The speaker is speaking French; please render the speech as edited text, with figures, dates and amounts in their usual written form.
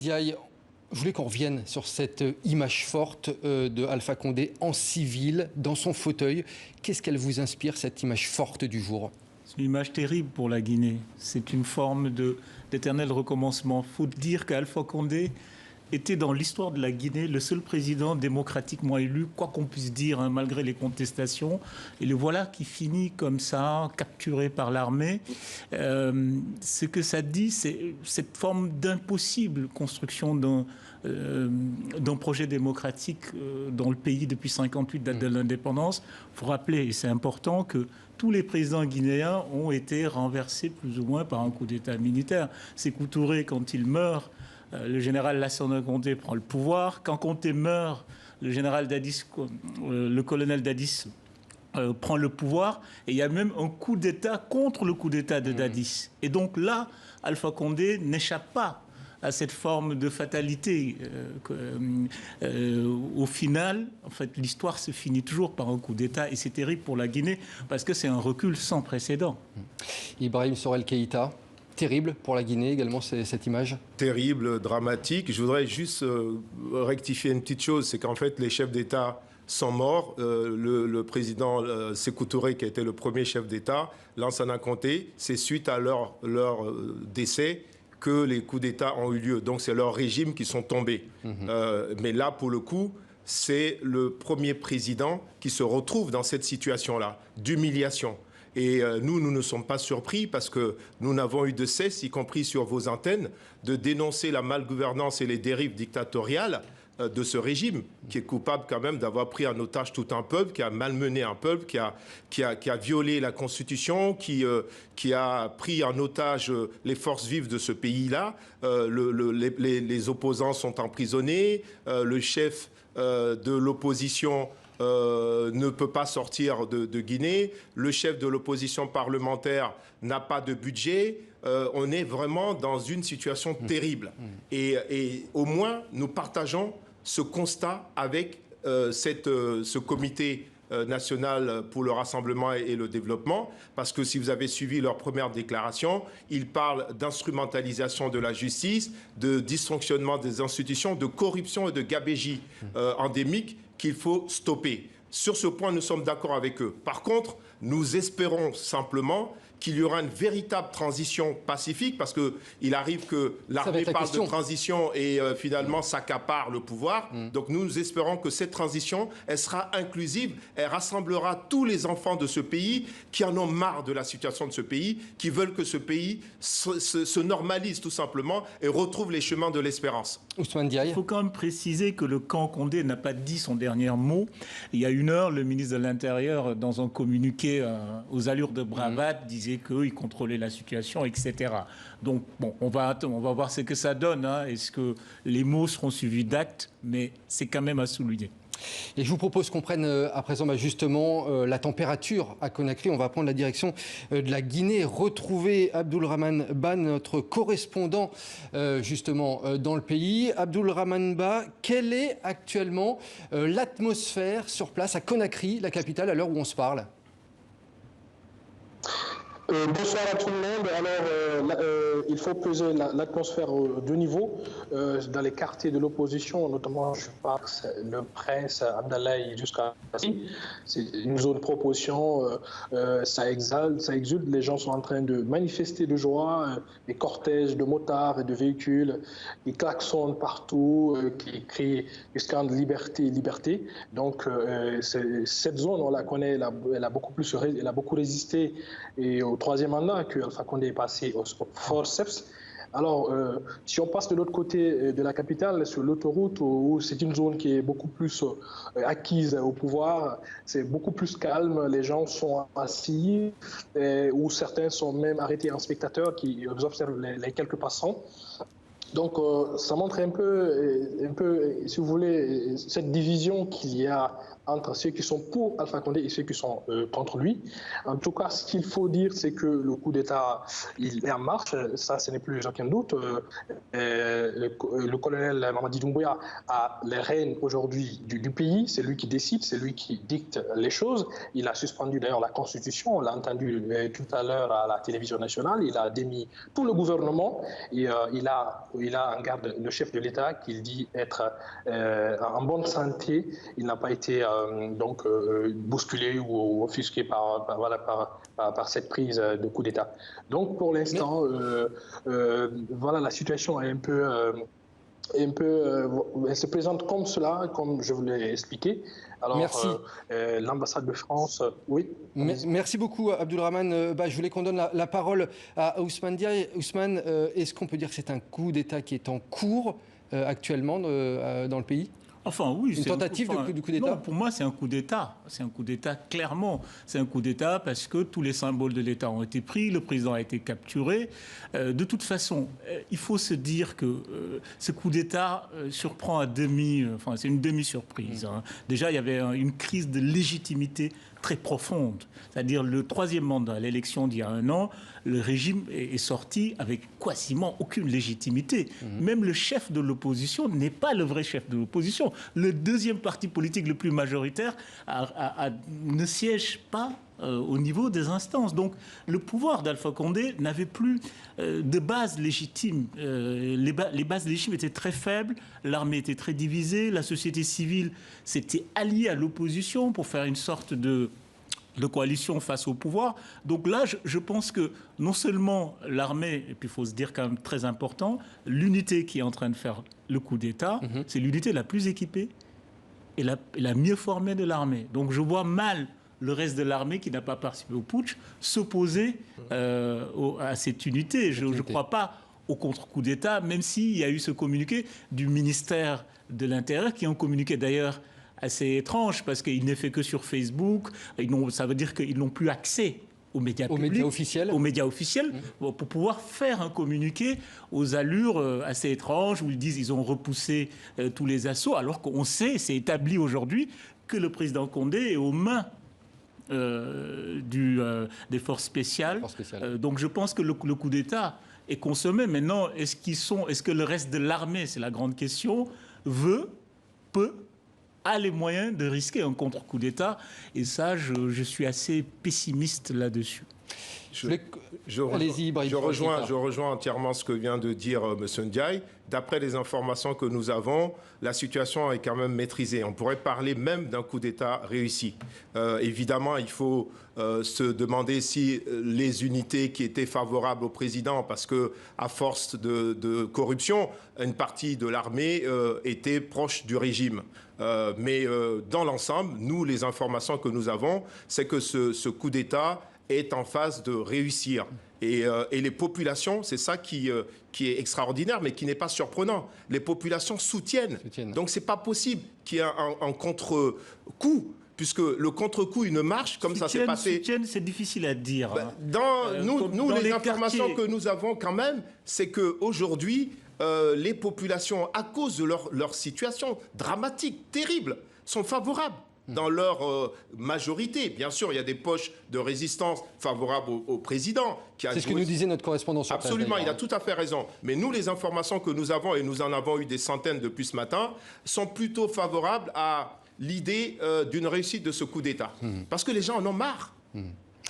Diaye, je voulais qu'on revienne sur cette image forte de Alpha Condé en civil, dans son fauteuil. Qu'est-ce qu'elle vous inspire, cette image forte du jour? C'est une image terrible pour la Guinée. C'est une forme d'éternel recommencement. Il faut dire qu'Alpha Condé était dans l'histoire de la Guinée le seul président démocratiquement élu, quoi qu'on puisse dire, hein, malgré les contestations. Et le voilà qui finit comme ça, capturé par l'armée. Ce que ça dit, c'est cette forme d'impossible construction d'un projet démocratique dans le pays depuis 58, date de l'indépendance. Il faut rappeler, et c'est important, que tous les présidents guinéens ont été renversés plus ou moins par un coup d'État militaire. Sékou Touré, quand il meurt, le général Lassana Conté prend le pouvoir. Quand Conté meurt, le général Dadis, le colonel Dadis prend le pouvoir. Et il y a même un coup d'État contre le coup d'État de Dadis. Et donc là, Alpha Condé n'échappe pas à cette forme de fatalité. Au final, en fait, l'histoire se finit toujours par un coup d'État. Et c'est terrible pour la Guinée parce que c'est un recul sans précédent. Ibrahim Sorel Keïta. Terrible pour la Guinée également, cette image? Terrible, dramatique. Je voudrais juste rectifier une petite chose, c'est qu'en fait les chefs d'État sont morts. Le président Sékou Touré, qui a été le premier chef d'État, Lansana Conté, c'est suite à leur décès que les coups d'État ont eu lieu. Donc c'est leur régime qui sont tombés. Mais là, pour le coup, c'est le premier président qui se retrouve dans cette situation-là, d'humiliation. Et nous ne sommes pas surpris parce que nous n'avons eu de cesse, y compris sur vos antennes, de dénoncer la malgouvernance et les dérives dictatoriales de ce régime, qui est coupable quand même d'avoir pris en otage tout un peuple, qui a malmené un peuple, qui a violé la Constitution, qui a pris en otage les forces vives de ce pays-là. Les opposants sont emprisonnés, le chef de l'opposition ne peut pas sortir de Guinée. Le chef de l'opposition parlementaire n'a pas de budget. On est vraiment dans une situation terrible. Et au moins, nous partageons ce constat avec ce comité national pour le rassemblement et le développement, parce que si vous avez suivi leur première déclaration, ils parlent d'instrumentalisation de la justice, de dysfonctionnement des institutions, de corruption et de gabegie endémique qu'il faut stopper. Sur ce point, nous sommes d'accord avec eux. Par contre, nous espérons simplement qu'il y aura une véritable transition pacifique, parce qu'il arrive que l'armée parle de transition et finalement s'accapare le pouvoir. Donc nous espérons que cette transition, elle sera inclusive, elle rassemblera tous les enfants de ce pays qui en ont marre de la situation de ce pays, qui veulent que ce pays se normalise tout simplement et retrouve les chemins de l'espérance. Ousmane Diaye. Il faut quand même préciser que le camp Condé n'a pas dit son dernier mot. Il y a une heure, le ministre de l'Intérieur, dans un communiqué aux allures de bravade, disait qu'il contrôlait la situation, etc. Donc, bon, on va voir ce que ça donne. Hein. Est-ce que les mots seront suivis d'actes? Mais c'est quand même à souligner. Et je vous propose qu'on prenne à présent justement la température à Conakry. On va prendre la direction de la Guinée, retrouver Abdoulrahman Ba, notre correspondant justement dans le pays. Abdoulrahman Ba, quelle est actuellement l'atmosphère sur place à Conakry, la capitale, à l'heure où on se parle? Bonsoir à tout le monde. Alors, il faut peser l'atmosphère de deux niveaux. Dans les quartiers de l'opposition, notamment, je parle le Prince, Abdallah jusqu'à ici. C'est une zone proposition, ça exalte, ça exulte. Les gens sont en train de manifester de joie. Des cortèges de motards et de véhicules qui klaxonnent partout, qui crient, qui scandent liberté, liberté. Donc, cette zone, on la connaît, elle a beaucoup résisté et au troisième mandat que Alpha Condé est passé au forceps. Alors, si on passe de l'autre côté de la capitale, sur l'autoroute, où c'est une zone qui est beaucoup plus acquise au pouvoir, c'est beaucoup plus calme, les gens sont assis, ou certains sont même arrêtés en spectateurs qui observent les quelques passants. Donc, ça montre un peu, si vous voulez, cette division qu'il y a entre ceux qui sont pour Alpha Condé et ceux qui sont contre lui. En tout cas, ce qu'il faut dire, c'est que le coup d'État, il est en marche. Ça, ce n'est plus aucun doute. Le colonel Mamadi Doumbouya a les rênes aujourd'hui du pays. C'est lui qui décide, c'est lui qui dicte les choses. Il a suspendu d'ailleurs la Constitution. On l'a entendu tout à l'heure à la télévision nationale. Il a démis tout le gouvernement. Et il a en garde le chef de l'État qu'il dit être en bonne santé. Il n'a pas été bousculé ou offusqué par cette prise de coup d'État. Donc pour l'instant, la situation est un peu elle se présente comme cela, comme je vous l'ai expliqué. Alors, merci. L'ambassade de France, oui. Merci beaucoup, Abdulrahman. Je voulais qu'on donne la parole à Ousmane Diaye. Ousmane, est-ce qu'on peut dire que c'est un coup d'État qui est en cours actuellement dans le pays ? Enfin, oui. Une tentative de coup d'État ? Non, pour moi, c'est un coup d'État. C'est un coup d'État, clairement. C'est un coup d'État parce que tous les symboles de l'État ont été pris, le président a été capturé. De toute façon, il faut se dire que ce coup d'État surprend à demi... Enfin, c'est une demi-surprise. Hein. Déjà, il y avait une crise de légitimité très profonde. C'est-à-dire le troisième mandat, l'élection d'il y a 1 an, le régime est sorti avec quasiment aucune légitimité. Même le chef de l'opposition n'est pas le vrai chef de l'opposition. Le deuxième parti politique le plus majoritaire ne siège pas au niveau des instances. Donc le pouvoir d'Alpha Condé n'avait plus de base légitime. Les bases légitimes étaient très faibles, l'armée était très divisée, la société civile s'était alliée à l'opposition pour faire une sorte de coalition face au pouvoir. Donc là, je pense que non seulement l'armée, et puis il faut se dire quand même très important, l'unité qui est en train de faire le coup d'État, c'est l'unité la plus équipée et la mieux formée de l'armée. Donc je vois mal le reste de l'armée qui n'a pas participé au putsch s'opposer à cette unité. Je ne crois pas au contre-coup d'État, même s'il y a eu ce communiqué du ministère de l'Intérieur, qui ont communiqué d'ailleurs assez étrange, parce qu'il n'est fait que sur Facebook. Ça veut dire qu'ils n'ont plus accès aux médias publics, aux médias officiels, pour pouvoir faire un communiqué aux allures assez étranges, où ils disent qu'ils ont repoussé tous les assauts, alors qu'on sait, c'est établi aujourd'hui, que le président Condé est aux mains des forces spéciales. Donc je pense que le coup d'État est consommé. Maintenant, est-ce que le reste de l'armée, c'est la grande question, a les moyens de risquer un contre-coup d'État? Et ça, je suis assez pessimiste là-dessus. Je rejoins entièrement ce que vient de dire M. Ndiaye. D'après les informations que nous avons, la situation est quand même maîtrisée. On pourrait parler même d'un coup d'État réussi. Évidemment, il faut se demander si les unités qui étaient favorables au président, parce qu'à force de corruption, une partie de l'armée était proche du régime. Mais dans l'ensemble, nous, les informations que nous avons, c'est que ce coup d'État est en phase de réussir. Et les populations, c'est ça qui est extraordinaire, mais qui n'est pas surprenant. Les populations soutiennent. Donc, ce n'est pas possible qu'il y ait un contre-coup, puisque le contre-coup, il ne marche comme ça s'est passé. Soutiennent, c'est difficile à dire. Nous, les informations que nous avons quand même, c'est qu'aujourd'hui, les populations, à cause de leur situation dramatique, terrible, sont favorables. Dans leur majorité. Bien sûr, il y a des poches de résistance favorables au président. C'est ce que nous disait notre correspondant sur place. Absolument, il a tout à fait raison. Mais nous, les informations que nous avons, et nous en avons eu des centaines depuis ce matin, sont plutôt favorables à l'idée d'une réussite de ce coup d'État. Parce que les gens en ont marre.